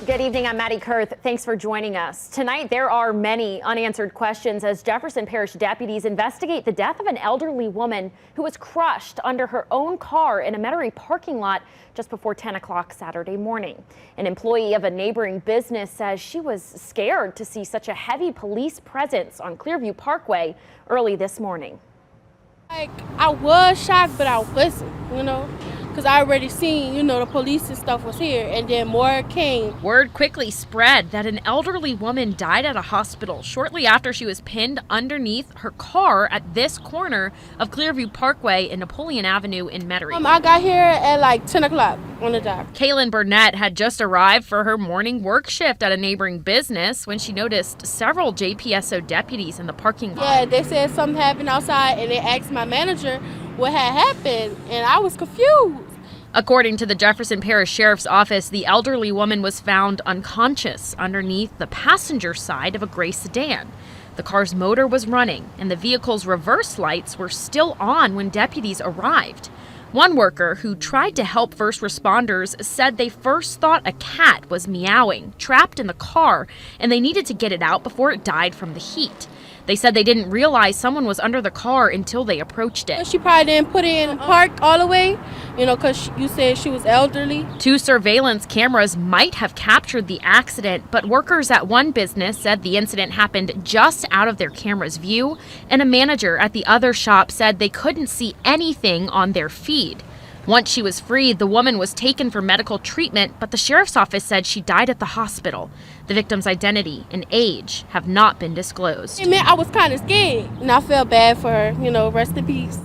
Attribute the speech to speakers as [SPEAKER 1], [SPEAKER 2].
[SPEAKER 1] Good evening, I'm Maddie Kurth. Thanks for joining us. Tonight, there are many unanswered questions as Jefferson Parish deputies investigate the death of an elderly woman who was crushed under her own car in a Metairie parking lot just before 10 o'clock Saturday morning. An employee of a neighboring business says she was scared to see such a heavy police presence on Clearview Parkway early this morning.
[SPEAKER 2] I was shocked, but I wasn't, because I already seen, the police and stuff was here, and then more came.
[SPEAKER 3] Word quickly spread that an elderly woman died at a hospital shortly after she was pinned underneath her car at this corner of Clearview Parkway and Napoleon Avenue in Metairie.
[SPEAKER 2] I got here at like 10 o'clock on the dot.
[SPEAKER 3] Kaylin Burnett had just arrived for her morning work shift at a neighboring business when she noticed several JPSO deputies in the parking lot.
[SPEAKER 2] Yeah, they said something happened outside, and they asked my manager what had happened, and I was confused.
[SPEAKER 3] According to the Jefferson Parish Sheriff's Office, the elderly woman was found unconscious underneath the passenger side of a gray sedan. The car's motor was running, and the vehicle's reverse lights were still on when deputies arrived. One worker who tried to help first responders said they first thought a cat was meowing, trapped in the car, and they needed to get it out before it died from the heat. They said they didn't realize someone was under the car until they approached it.
[SPEAKER 2] She probably didn't put it in park all the way, because you said she was elderly.
[SPEAKER 3] 2 surveillance cameras might have captured the accident, but workers at one business said the incident happened just out of their camera's view, and a manager at the other shop said they couldn't see anything on their feed. Once she was freed, the woman was taken for medical treatment, but the sheriff's office said she died at the hospital. The victim's identity and age have not been disclosed.
[SPEAKER 2] I was kind of scared, and I felt bad for her, rest in peace.